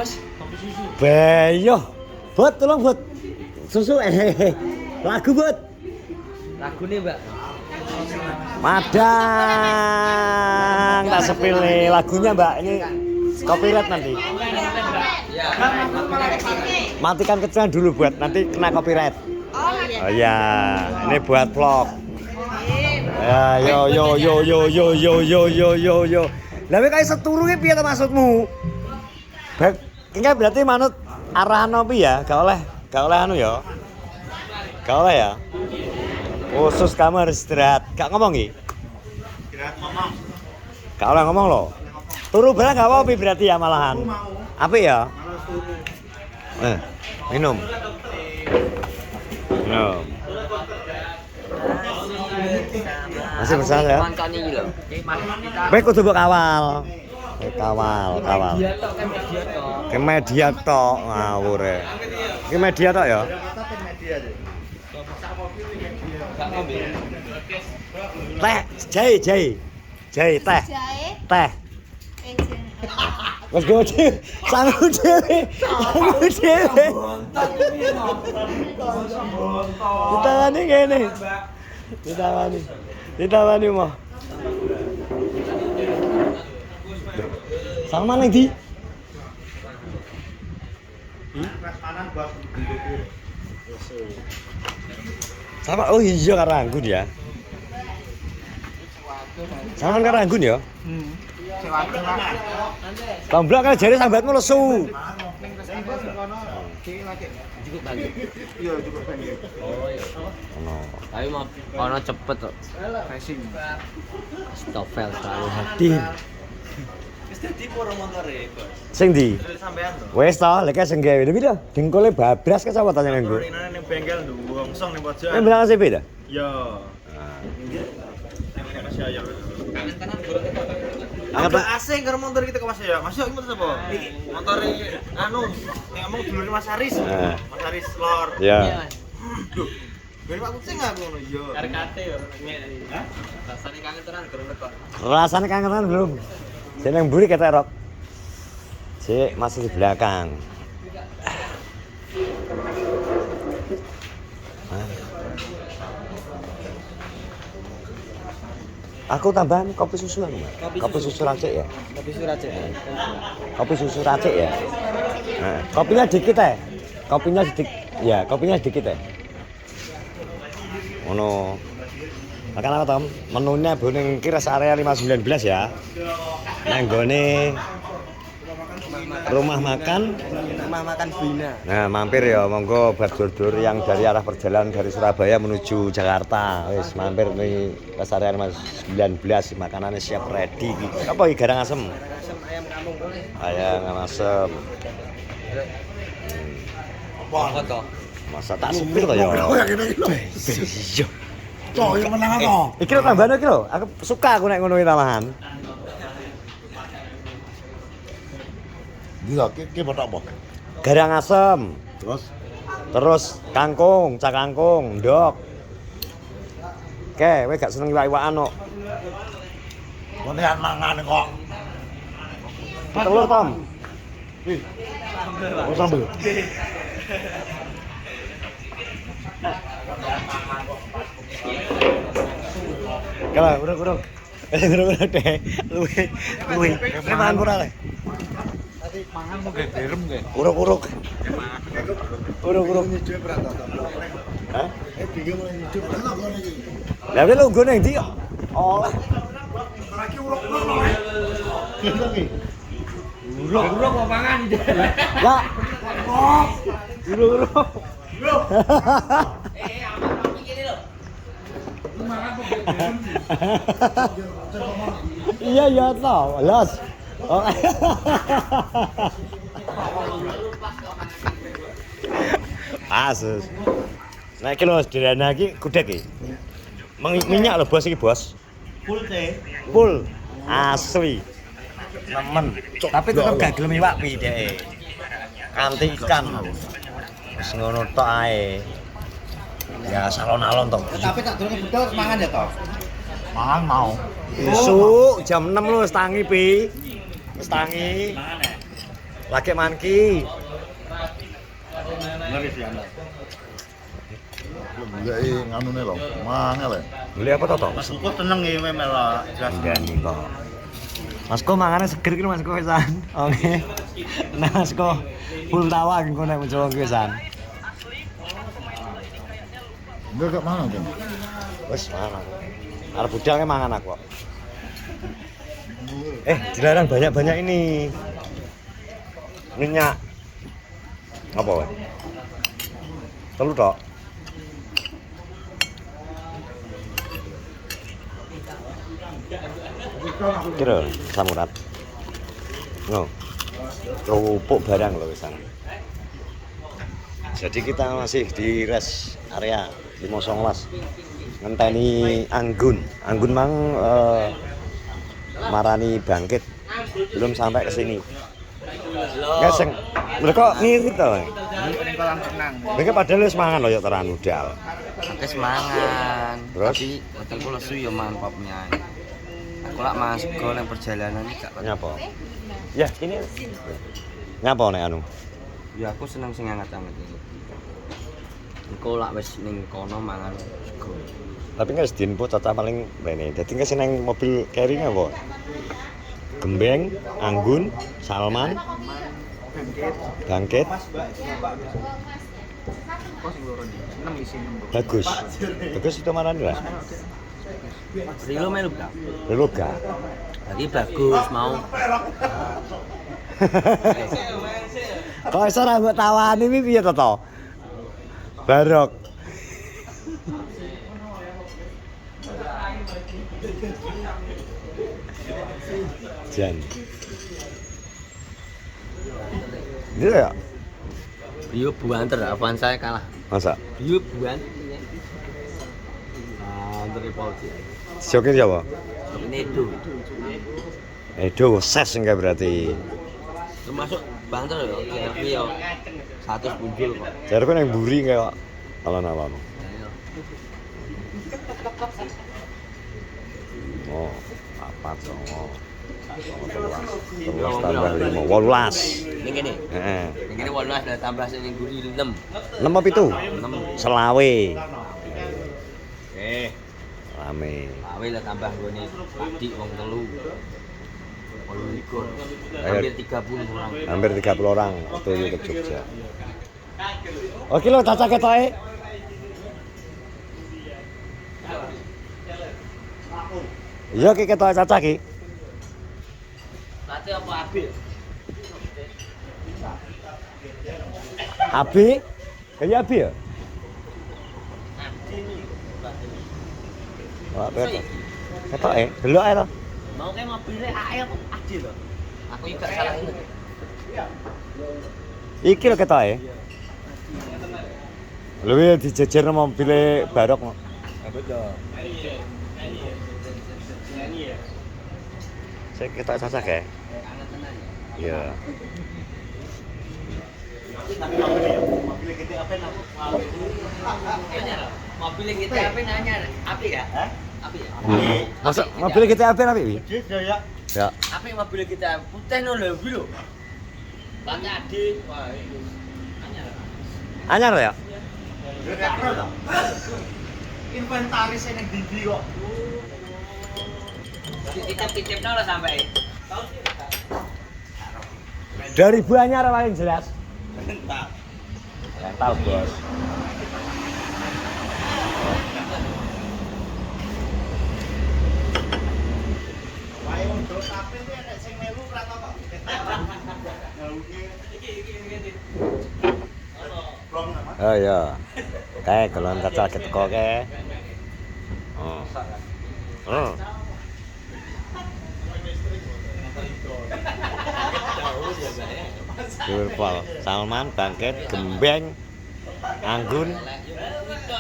Bos. Kopi susu. Beyo. Bot, tolong bot. Susu lagu bot. Lagu nih, Mbak. Madang. Tak sepilih lagunya, Mbak. Ini copyright nanti. Matikan kecilan dulu buat nanti kena copyright. Oh iya, ini buat vlog. Ya, yo. Lah kayak seturu ki piye to maksudmu? Baik, iki berarti manut arahan opi ya? Gak oleh anu ya. Gak oleh ya. Khusus kamu harus istirahat. Gak ngomong ki? Istirahat ngomong. Gak oleh ngomong loh. Turu barang gak apa-apa berarti ya malahan. Apa ya? Minum. Minum. Masih bersama ya? Baik kudu mbok kawal. Kawal. Ke media tok ngawur e. Ke media tok ya? Teh, jahe teh. Teh. Wes go sangu dhewe. Ditawani ngene. Ditawani mah. Sama ning di. Sama oh iya Karanggun ya. Sama Karanggun ya? Tomblok kan jare sambatmu lesu. Cukup banget. Iya, cukup banget. Oh iya. Tapi mau ono cepet kok. Racing. Stovel selalu hadir. Wis dadi poro motore, Bos. Sing ndi? Sampean to. Wes to, lek sing gawe piro? Dengkule babras ke sapa tanya nggo? Ning bengkel ndungsong ning pojok. Bilang CP ta? Iya. Nek Mas Ayo. Kangen tenan gorong. Apa asing karo motor kita ke Mas Ayo? Mas Ayo iki motor apa? Iki motore anu, yang ngomong dulure Mas Haris. Mas Haris Lor. Ya. Duh. Beri Pak Kucing aku ngono iya. Karkate yo. Hah? Rasane kangen tenan gorong teko. Rasanya kangenan belum? Saya yang buri kata Rok. Cik masih di belakang. Aku tambahan kopi susu anu, kopi susu racik ya. Kopi suracik. Kopi susu racik ya. Nah, kopinya dikit ya. Kopinya sedikit ya. Ono. Makan apa Tom? Menunya boning ki rest area 519 ya. Nang gone rumah makan Bina. Nah, mampir ya monggo buat dulur yang dari arah perjalanan dari Surabaya menuju Jakarta. Wis mampir nih rest area 519 makanannya siap ready iki. Apa iki garang asem? Asam ayam kampung boleh. Ayam asem. Apa to? Masa tak supir to ya. Iya. Cok, yang menang apa? Iki lho tambahan iki lho. Aku suka aku nek ngono iki tambahan. Gila, ki botok apa? Garang asem. Terus kangkung, cak kangkung, ndok. Oke, kowe gak seneng iwak-iwakan kok. Kone mangan kok. Telur, Tom. Oh, sambel. Kalau urung. Urung deh. Luwe. Ini mangan kurang le. Tadi mangan mau gak direm gak? Urung. Nyucup berapa? Hah? Bingung mulai nyucup berapa? Lah lu nggo nang ndi? Oleh. Lagi uruk-uruk loh. Gila ki. Uruk kok mangan iki. Ya. Urung. Iya ya tau, los. Oh. Asus. Nek iki lho sederhana iki gudeg iki. Minyak lho bos iki bos. Full teh. Full. Asli. Nemen. Tapi tetep gak gelem iwak pi dhek. Kanthi ikan. Wis ngono tok ae. Ya salon-alon toh. Tapi tak durung bedol mangan ya toh. Mangan mau. Besok jam 6 lho wis tangi pi. Wis tangi. Lagi manki. Ngeri sih Anda. Beli nganune lho, mangel ya. Beli apa to? Mas Uko teneng ya memang lah. Jelas. Gani kok. Masko mangane seger iki Masko pisan. Oke. Nah Masko full tawa engko nek Jawa pisan. Enggak gak mangan kan. Wes mangan. Arep budalnya mangan aku kok. Dilarang banyak-banyak ini. Minyak. Apa wae? Telu tok. Kira samurat. No. Kerupuk barang loh pisan. Jadi kita masih di rest area 519. Ngenteni Anggun. Anggun mang marani bangkit. Belum sampai ke sini. Ngeseng. Mereka ngirit to. Ini kolam renang. Mereka padahal wis mangan loh ya teran udal. Oke semangan. Terus? Tapi hotelku lesu ya mantapnya. Aku lak masuk yang perjalanan ini gak Nyapa? Ya, ini. Nyapa nek anu? ya aku seneng sing hangat-hangat iki. Engko lak wis ning kono mangan sego. Tapi nggak sedinpo caca paling rene. Jadi nggak seneng mobil carry apa? Gembeng, Anggun, Salman, Bangkit. Bagus. Bagus itu mana nih lah? Rilo melu gak? Beluga. Lagi bagus mau. Kok iso ra mbok tawani iki piye to to? Barok. Jan. Iya ya? Rio buanter, apaan saya kalah. Masa? Rio buanter. Antar polisi. Jokin siapa? Ini itu. Edo ses enggak berarti. Termasuk banter ya, KRV ya. 100 punjul kok. Jadi kan yang buri kayak alon-alon. Oh, apa songo? Terus tambah 5, 18. Ini gini. Heeh. Ini gini 18 dan tambah sing guri 6. 6 apa itu? 6. Selawe. Oke. Rame. Awe lah tambah gone padi wong telu. 28. Ayo. Hampir 30 orang. Hampir 30 orang waktu itu ke Jogja. Oke lo caca ketoke. Iya ki ketoke caca ki. Kate apa abil? Abi? Kayak Abi ya? Wah, betul. Ketoke, delok ae to. Mau kayak mobilnya AE apa adil loh. Aku juga salah inget. Iki lho ketoke. Lho ya dijejer mobilnya Barok. Betul. Saya ketok cacak ya. Iya. Mobil kita apa nak? Mobil kita apa nanya? Api ya? Api ya? Masa mobil kita apa Wi? Jadi ya. Ya. Api mobil kita putih no lebih lo. Tanya adik. Wah, Anyar ya? Inventaris yang di kok. Titip-titip lah sampai. 2000 anyar paling jelas. Rental bos. Wae wong do tapi kuwi nek sing melu ora kok. Oh iya. Kae golongan cacal keteko kae. Oh. Oh. Durpol, Salman, Bangkit, Gembeng, Anggun,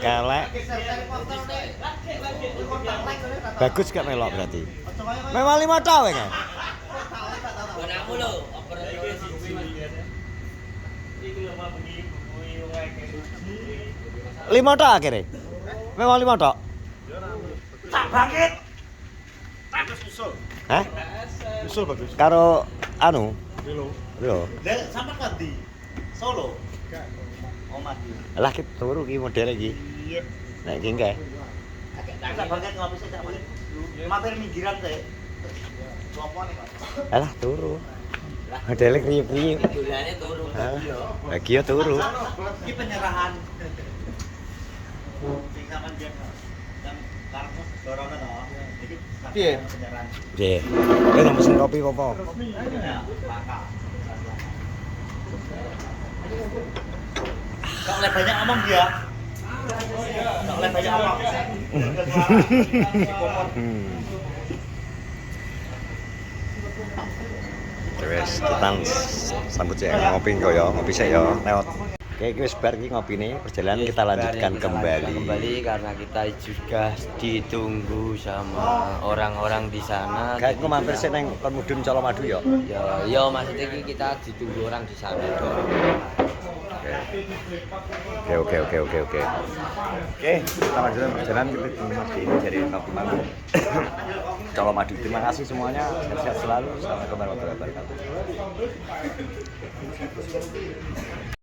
Kelek. Bagus gak melok berarti? Memang 5 tahun kan? Bonamu lo, Lima tok akhirnya? Memang 5 tok? Tak bangkit. Bagus usul. Hah? Usul bagus. Karo anu Lho. Dek, sampe ngendi? Solo. Oh, mati. Lah ki turu ki model iki. Iya. Nek ki engke. Kita banget ngopi sih, Cak. Mampir minggiran teh. Sopo nih, Mas? Alah turu. Modele kriye-kriye. Dolane turu. Lah ki yo turu. Ini penyerahan. Sing sampean jen. Yang karepmu dorone to. Iki piye? Penyerahan. Piye? Kowe pesen kopi apa? Ya, maka. Kok oleh banyak ngomong dia? Kok oleh banyak ngomong? Wes kita sambut ya ngopi kok ya, ngopi sik ya lewat. Oke, wis bar iki ngopine, perjalanan kita lanjutkan kembali. Kembali karena kita juga ditunggu sama orang-orang di sana. Kayak aku mampir sih neng Mudun Colomadu ya. Ya maksudnya kita ditunggu orang di sana. Oke. Oke, kita lanjutkan perjalanan kita di ini dari Kopi Madu. Colomadu. Terima kasih semuanya. Sehat-sehat selalu. Assalamualaikum warahmatullahi wabarakatuh.